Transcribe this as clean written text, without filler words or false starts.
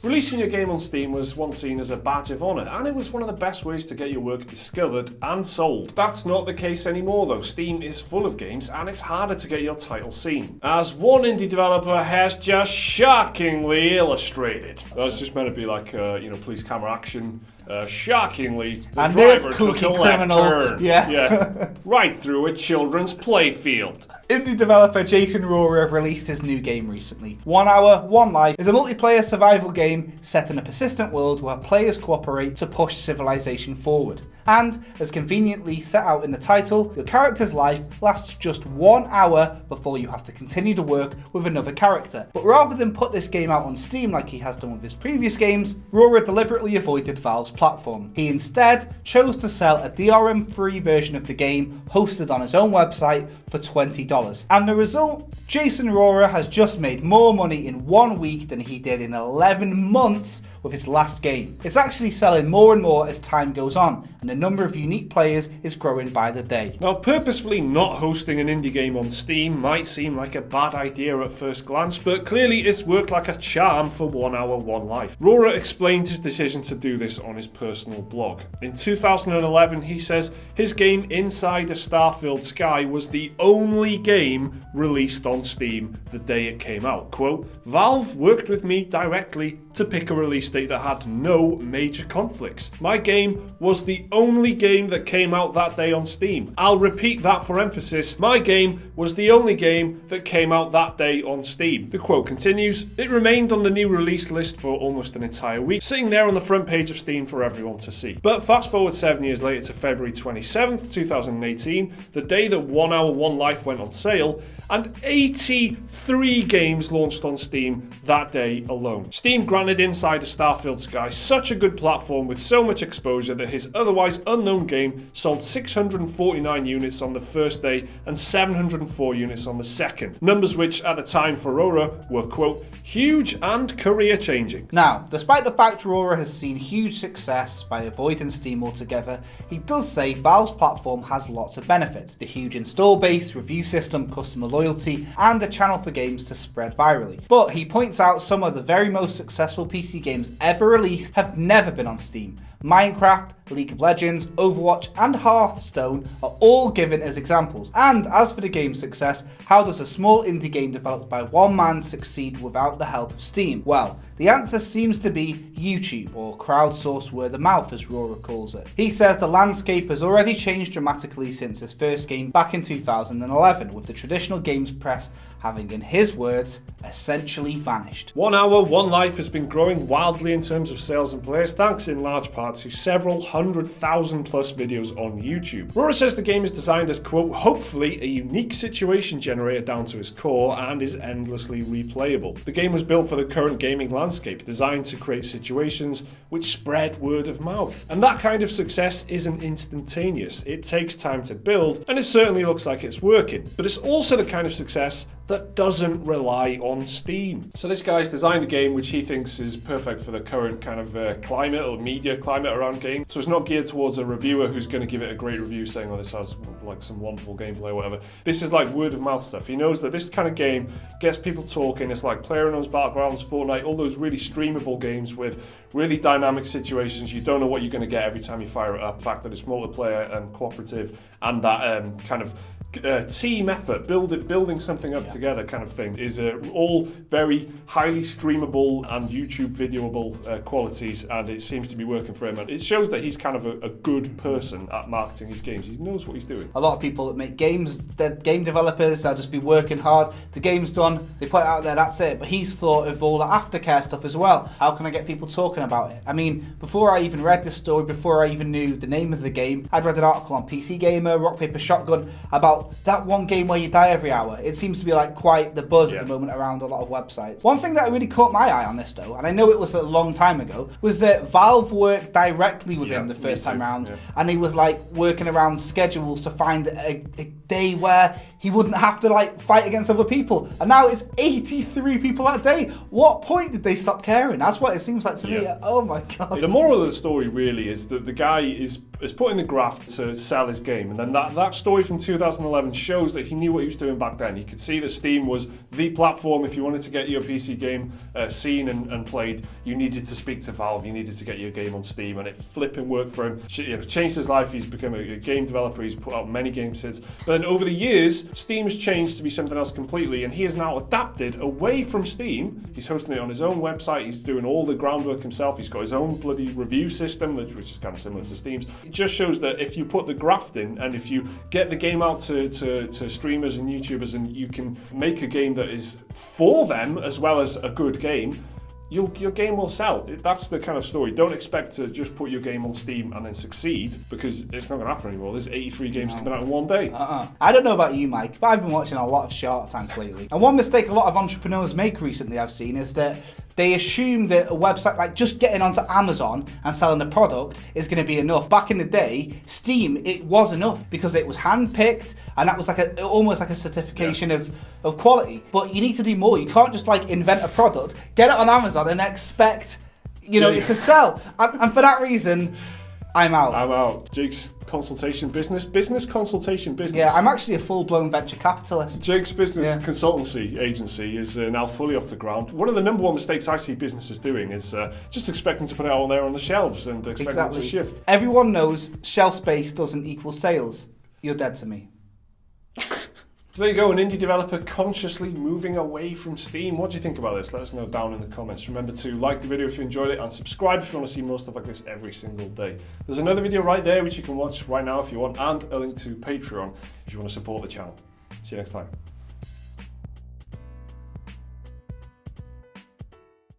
Releasing your game on Steam was once seen as a badge of honour, and it was one of the best ways to get your work discovered and sold. That's not the case anymore though. Steam is full of games and it's harder to get your title seen. As one indie developer has just shockingly illustrated. That's just meant to be like, police camera action. Shockingly, the and driver took a criminal. left turn. Yeah. Right through a children's playfield. Indie developer Jason Rohrer released his new game recently. 1 Hour, 1 Life is a multiplayer survival game set in a persistent world where players cooperate to push civilization forward. And, as conveniently set out in the title, your character's life lasts just 1 hour before you have to continue to work with another character. But rather than put this game out on Steam like he has done with his previous games, Rohrer deliberately avoided Valve's platform. He instead chose to sell a DRM-free version of the game hosted on his own website for $20. And the result? Jason Rohrer has just made more money in 1 week than he did in 11 months with his last game. It's actually selling more and more as time goes on, and the number of unique players is growing by the day. Now, purposefully not hosting an indie game on Steam might seem like a bad idea at first glance, but clearly it's worked like a charm for 1 Hour, 1 Life. Rohrer explained his decision to do this on his personal blog. In 2011, he says his game Inside a Star-Filled Sky was the only game released on Steam the day it came out. Quote, Valve worked with me directly to pick a release date that had no major conflicts. My game was the only game that came out that day on Steam. I'll repeat that for emphasis. My game was the only game that came out that day on Steam. The quote continues, it remained on the new release list for almost an entire week, sitting there on the front page of Steam for everyone to see. But fast forward 7 years later to February 27th, 2018, the day that 1 Hour, 1 Life went on sale, and 83 games launched on Steam that day alone. Steam granted Inside a Star-Filled Sky such a good platform with so much exposure that his otherwise unknown game sold 649 units on the first day and 704 units on the second. Numbers which at the time for Rohrer were, quote, huge and career changing. Now, despite the fact Rohrer has seen huge success by avoiding Steam altogether, he does say Valve's platform has lots of benefits. The huge install base, review system, customer loyalty, and a channel for games to spread virally. But he points out some of the very most successful PC games ever released have never been on Steam. Minecraft, League of Legends, Overwatch, and Hearthstone are all given as examples. And as for the game's success, how does a small indie game developed by one man succeed without the help of Steam? Well, the answer seems to be YouTube, or crowdsourced word of mouth as Rohrer calls it. He says the landscape has already changed dramatically since his first game back in 2011, with the traditional games press having, in his words, essentially vanished. 1 Hour, 1 Life has been growing wildly in terms of sales and players, thanks in large part to several 100,000 plus videos on YouTube. Rohrer says the game is designed as, quote, hopefully a unique situation generator down to its core and is endlessly replayable. The game was built for the current gaming landscape, designed to create situations which spread word of mouth. And that kind of success isn't instantaneous. It takes time to build, and it certainly looks like it's working. But it's also the kind of success that doesn't rely on Steam. So this guy's designed a game which he thinks is perfect for the current kind of climate or media climate around games. So it's not geared towards a reviewer who's going to give it a great review saying, oh, this has like some wonderful gameplay or whatever. This is like word of mouth stuff. He knows that this kind of game gets people talking. It's like PlayerUnknown's Battlegrounds, Fortnite, all those really streamable games with really dynamic situations. You don't know what you're going to get every time you fire it up. The fact that it's multiplayer and cooperative and that kind of team effort, building something up together kind of thing is all very highly streamable and YouTube videoable qualities, and it seems to be working for him. And it shows that he's kind of a good person at marketing his games. He knows what he's doing. A lot of people that make games, they're game developers, they'll just be working hard. The game's done, they put it out there, that's it. But he's thought of all the aftercare stuff as well. How can I get people talking about it? I mean, before I even read this story, before I even knew the name of the game, I'd read an article on PC Gamer, Rock Paper Shotgun, about that one game where you die every hour. It seems to be like quite the buzz at the moment around a lot of websites. One thing that really caught my eye on this though, and I know it was a long time ago, was that Valve worked directly with him the first time around, and he was like working around schedules to find a day where he wouldn't have to like fight against other people. And now it's 83 people that day. What point did they stop caring? That's what it seems like to me. Oh my god. The moral of the story really is that the guy is put in the graft to sell his game, and then that story from 2011 2011 shows that he knew what he was doing back then. You could see that Steam was the platform. If you wanted to get your PC game seen and played, you needed to speak to Valve, you needed to get your game on Steam, and it flipping worked for him. Changed his life. He's become a game developer. He's put out many games since. But then over the years, Steam's changed to be something else completely, and he has now adapted away from Steam. He's hosting it on his own website. He's doing all the groundwork himself. He's got his own bloody review system, which is kind of similar to Steam's. It just shows that if you put the graft in, and if you get the game out to streamers and YouTubers, and you can make a game that is for them as well as a good game, your game will sell. That's the kind of story. Don't expect to just put your game on Steam and then succeed, because it's not going to happen anymore. There's 83 games coming out in one day. I don't know about you, Mike, but I've been watching a lot of Shark Tank lately. And one mistake a lot of entrepreneurs make recently, I've seen, is that they assume that a website, like just getting onto Amazon and selling a product, is going to be enough. Back in the day, Steam, it was enough because it was hand-picked, and that was like almost like a certification of quality. But you need to do more. You can't just like invent a product, get it on Amazon, and expect it to sell. And for that reason, I'm out. Jake's consultation business consultation business. Yeah, I'm actually a full-blown venture capitalist. Jake's business consultancy agency is now fully off the ground. One of the number one mistakes I see businesses doing is just expecting to put it out there on the shelves and expecting it to shift. Everyone knows shelf space doesn't equal sales. You're dead to me. So there you go, an indie developer consciously moving away from Steam. What do you think about this? Let us know down in the comments. Remember to like the video if you enjoyed it, and subscribe if you want to see more stuff like this every single day. There's another video right there which you can watch right now if you want, and a link to Patreon if you want to support the channel. See you next time.